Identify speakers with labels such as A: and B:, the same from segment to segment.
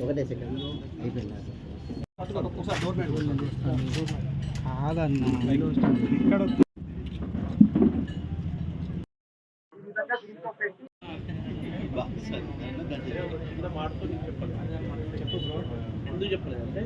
A: ఒకటే సెకండ్ అయిపోయింది
B: ఎందుకు చెప్పలేదంటే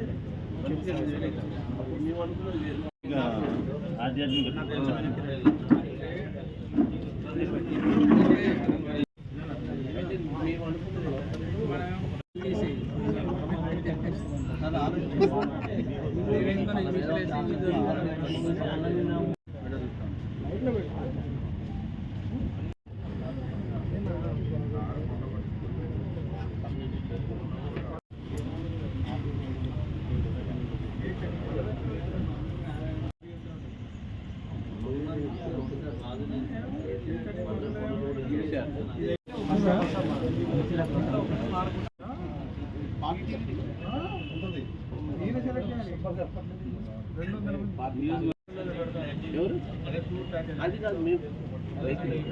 B: అది కాదు మేము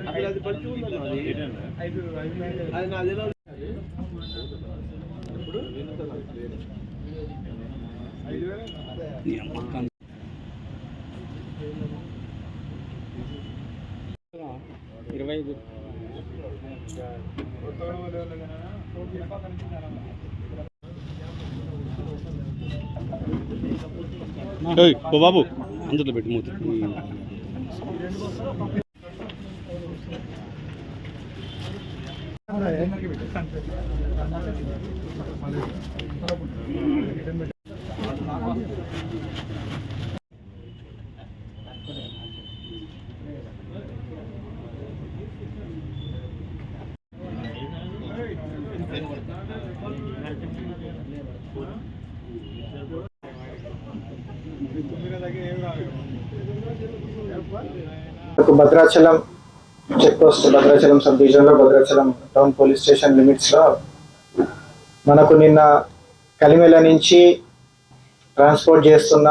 B: అక్కడ అది పడుచు ఉందన్న అది నాది ఇప్పుడు
A: 25
B: బాబు అందులో పెట్టి మూత
C: Bhadrachalam check post Bhadrachalam subdivision లో Bhadrachalam town police station limits లో మనకు నిన్న కలిమెల నుంచి ట్రాన్స్పోర్ట్ చేస్తున్న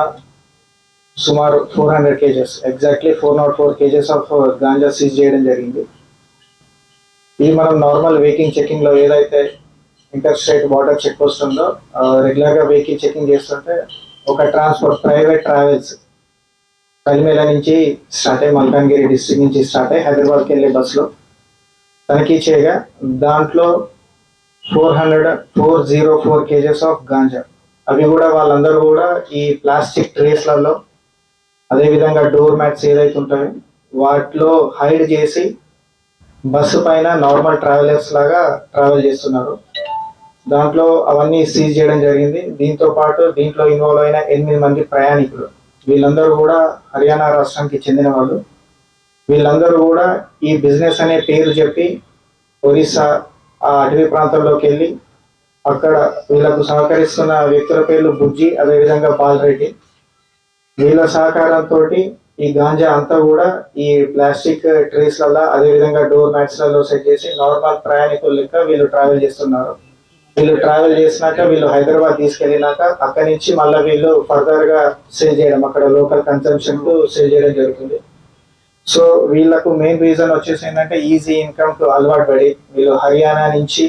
C: సుమారు 400 kgs exactly 404 kgs of ganja seize చేయడం జరిగింది. ఇది మనం నార్మల్ వెహికల్ చెకింగ్ లో ఏదైతే interstate border check post ఉందో రెగ్యులర్ గా వెహికల్ చెకింగ్ చేస్తుంటే ఒక ట్రాన్స్పోర్ట్ ప్రైవేట్ ట్రావెల్స్ కలిమేల నుంచి స్టార్ట్ అయ్యి మల్కాన్గిరి డిస్ట్రిక్ట్ నుంచి స్టార్ట్ అయ్యి హైదరాబాద్కి వెళ్ళే బస్సులో తనిఖీ చేయగా దాంట్లో 404 కేజెస్ ఆఫ్ గాంజా, అవి కూడా వాళ్ళందరూ కూడా ఈ ప్లాస్టిక్ ట్రేస్లలో అదేవిధంగా డోర్ మ్యాట్స్ ఏదైతే ఉంటాయో వాటిలో హైడ్ చేసి బస్సు పైన నార్మల్ ట్రావెలర్స్ లాగా ట్రావెల్ చేస్తున్నారు. దాంట్లో అవన్నీ సీజ్ చేయడం జరిగింది. దీంతో పాటు దీంట్లో ఇన్వాల్వ్ అయిన 8 మంది ప్రయాణికులు, వీళ్ళందరూ కూడా హర్యానా రాష్ట్రానికి చెందిన వాళ్ళు. వీళ్ళందరూ కూడా ఈ బిజినెస్ అనే పేరు చెప్పి ఒరిస్సా ఆ అటవీ ప్రాంతంలోకి వెళ్ళి అక్కడ వీళ్ళకు సహకరిస్తున్న వ్యక్తుల పేర్లు బుజ్జి అదేవిధంగా బాలరెడ్డి. వీళ్ళ సహకారంతో ఈ గాంజా అంతా కూడా ఈ ప్లాస్టిక్ ట్రేస్లలో అదేవిధంగా డోర్ మ్యాట్స్లలో సెట్ చేసి నార్మల్ ప్రయాణికుల లెక్క వీళ్ళు ట్రావెల్ చేస్తున్నారు. వీళ్ళు ట్రావెల్ చేసినాక వీళ్ళు హైదరాబాద్ తీసుకెళ్ళినాక అక్కడి నుంచి మళ్ళీ వీళ్ళు ఫర్దర్ గా సేల్ చేయడం, అక్కడ లోకల్ కన్సంప్షన్ కు సేల్ చేయడం జరుగుతుంది. సో వీళ్ళకు మెయిన్ రీజన్ వచ్చేసి ఏంటంటే ఈజీ ఇన్కమ్ కు అలవాటు పడి వీళ్ళు హర్యానా నుంచి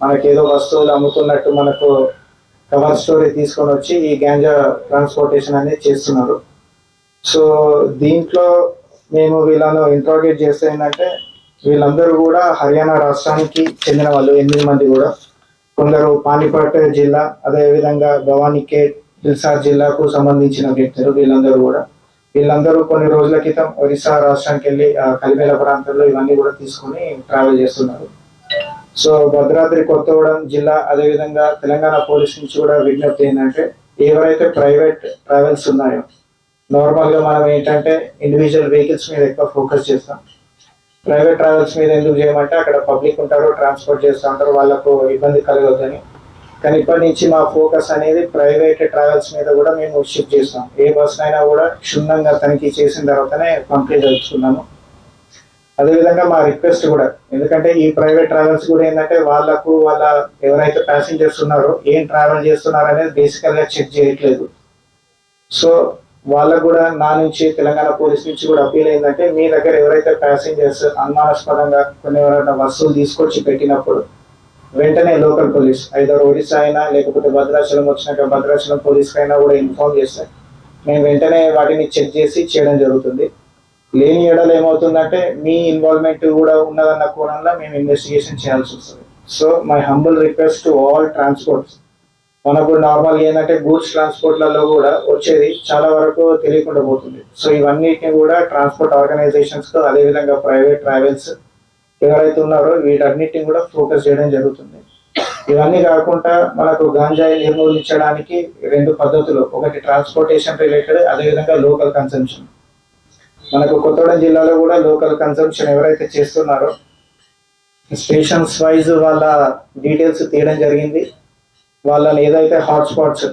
C: మనకి ఏదో వస్తువులు అమ్ముతున్నట్టు మనకు కవర్ స్టోరీ తీసుకొని వచ్చి ఈ గాంజా ట్రాన్స్పోర్టేషన్ అనేది చేస్తున్నారు. సో దీంట్లో మేము వీళ్ళను ఇంట్రాగేట్ చేస్తే ఏంటంటే వీళ్ళందరూ కూడా హర్యానా రాష్ట్రానికి చెందిన వాళ్ళు 8 మంది కూడా. కొందరు పానీపట్ జిల్లా అదేవిధంగా భవానీఖేడ్ హిల్సార్ జిల్లాకు సంబంధించిన వ్యక్తులు. వీళ్ళందరూ కొన్ని రోజుల క్రితం ఒరిస్సా రాష్ట్రానికి వెళ్ళి కలిమేల ప్రాంతంలో ఇవన్నీ కూడా తీసుకొని ట్రావెల్ చేస్తున్నారు. సో భద్రాద్రి కొత్తగూడెం జిల్లా అదేవిధంగా తెలంగాణ పోలీస్ నుంచి కూడా విజ్ఞప్తి ఏంటంటే ఎవరైతే ప్రైవేట్ ట్రావెల్స్ ఉన్నాయో నార్మల్ గా మనం ఏంటంటే ఇండివిజువల్ వెహికల్స్ మీద ఎక్కువ ఫోకస్ చేస్తాం. ప్రైవేట్ ట్రావెల్స్ మీద ఎందుకు చేయమంటే అక్కడ పబ్లిక్ ఉంటారు, ట్రాన్స్పోర్ట్ చేస్తూ ఉంటారు, వాళ్ళకు ఇబ్బంది కలగొద్దని. కానీ ఇప్పటి నుంచి మా ఫోకస్ అనేది ప్రైవేట్ ట్రావెల్స్ మీద కూడా మేము షిఫ్ట్ చేస్తాం. ఏ బస్ అయినా కూడా క్షుణ్ణంగా తనిఖీ చేసిన తర్వాతనే పంపించదలుచుకున్నాము. అదేవిధంగా మా రిక్వెస్ట్ కూడా, ఎందుకంటే ఈ ప్రైవేట్ ట్రావెల్స్ కూడా ఏంటంటే వాళ్ళకు వాళ్ళ ఎవరైతే ప్యాసింజర్స్ ఉన్నారో ఏం ట్రావెల్ చేస్తున్నారు అనేది బేసికల్ గా చెక్ చేయట్లేదు. సో వాళ్ళకు కూడా నా నుంచి తెలంగాణ పోలీస్ నుంచి కూడా అపీల్ అయిందంటే మీ దగ్గర ఎవరైతే ప్యాసింజర్స్ అనుమానాస్పదంగా కొన్ని ఎవరైనా వస్తువులు తీసుకొచ్చి పెట్టినప్పుడు వెంటనే లోకల్ పోలీస్ ఐదర్ ఒడిశా అయినా లేకపోతే భద్రాచలం వచ్చినాక భద్రాచలం పోలీస్కి అయినా కూడా ఇన్ఫార్మ్ చేస్తే మేము వెంటనే వాటిని చెక్ చేసి చేయడం జరుగుతుంది. లేని ఎడలు ఏమవుతుందంటే మీ ఇన్వాల్వ్మెంట్ కూడా ఉన్నదన్న కోణంలో మేము ఇన్వెస్టిగేషన్ చేయాల్సి వస్తుంది. So my humble request to all transports, మనకు నార్మల్గా ఏంటంటే గూడ్స్ ట్రాన్స్పోర్ట్లలో కూడా వచ్చేది చాలా వరకు తెలియకుండా పోతుంది. సో ఇవన్నిటిని కూడా ట్రాన్స్పోర్ట్ ఆర్గనైజేషన్స్తో అదేవిధంగా ప్రైవేట్ ట్రావెల్స్ ఎవరైతే ఉన్నారో వీటన్నిటిని కూడా ఫోకస్ చేయడం జరుగుతుంది. ఇవన్నీ కాకుండా మనకు గాంజాయి నిర్మూలించడానికి 2 పద్ధతులు, ఒకటి ట్రాన్స్పోర్టేషన్ రిలేటెడ్, అదేవిధంగా లోకల్ కన్సంప్షన్. మనకు కొత్తగూడెం జిల్లాలో కూడా లోకల్ కన్సంప్షన్ ఎవరైతే చేస్తున్నారో స్టేషన్స్ వైజ్ వాళ్ళ డీటెయిల్స్ తీయడం జరిగింది. వాళ్ళని ఏదైతే హాట్స్పాట్స్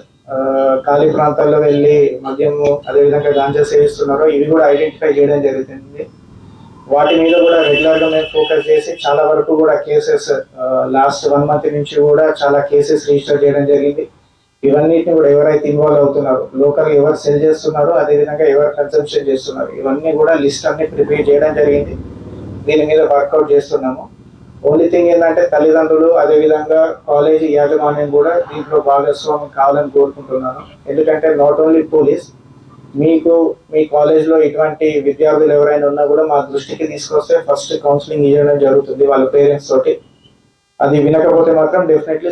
C: ఖాళీ ప్రాంతాల్లో వెళ్ళి మద్యము అదేవిధంగా గాంజా సేవిస్తున్నారో ఇవి కూడా ఐడెంటిఫై చేయడం జరుగుతుంది. వాటి మీద కూడా రెగ్యులర్గా మేము ఫోకస్ చేసి చాలా వరకు కూడా కేసెస్ లాస్ట్ 1 month నుంచి కూడా చాలా కేసెస్ రిజిస్టర్ చేయడం జరిగింది. ఇవన్నిటిని కూడా ఎవరైతే ఇన్వాల్వ్ అవుతున్నారో, లోకల్ ఎవరు సెల్ చేస్తున్నారో, అదేవిధంగా ఎవరు కన్సంప్షన్ చేస్తున్నారు, ఇవన్నీ కూడా లిస్ట్ అన్ని ప్రిపేర్ చేయడం జరిగింది. దీని మీద వర్కౌట్ చేస్తున్నాము. ఓన్లీ థింగ్ ఏంటంటే తల్లిదండ్రులు అదేవిధంగా కాలేజీ యాజమాన్యం కూడా దీంట్లో భాగస్వామ్యం కావాలని కోరుకుంటున్నాను. ఎందుకంటే నాట్ ఓన్లీ పోలీస్, మీకు మీ కాలేజ్లో ఇటువంటి విద్యార్థులు ఎవరైనా ఉన్నా కూడా మా దృష్టికి తీసుకొస్తే ఫస్ట్ కౌన్సిలింగ్ ఇవ్వడం జరుగుతుంది వాళ్ళ పేరెంట్స్ తోటి. అది వినకపోతే మాత్రం డెఫినెట్లీ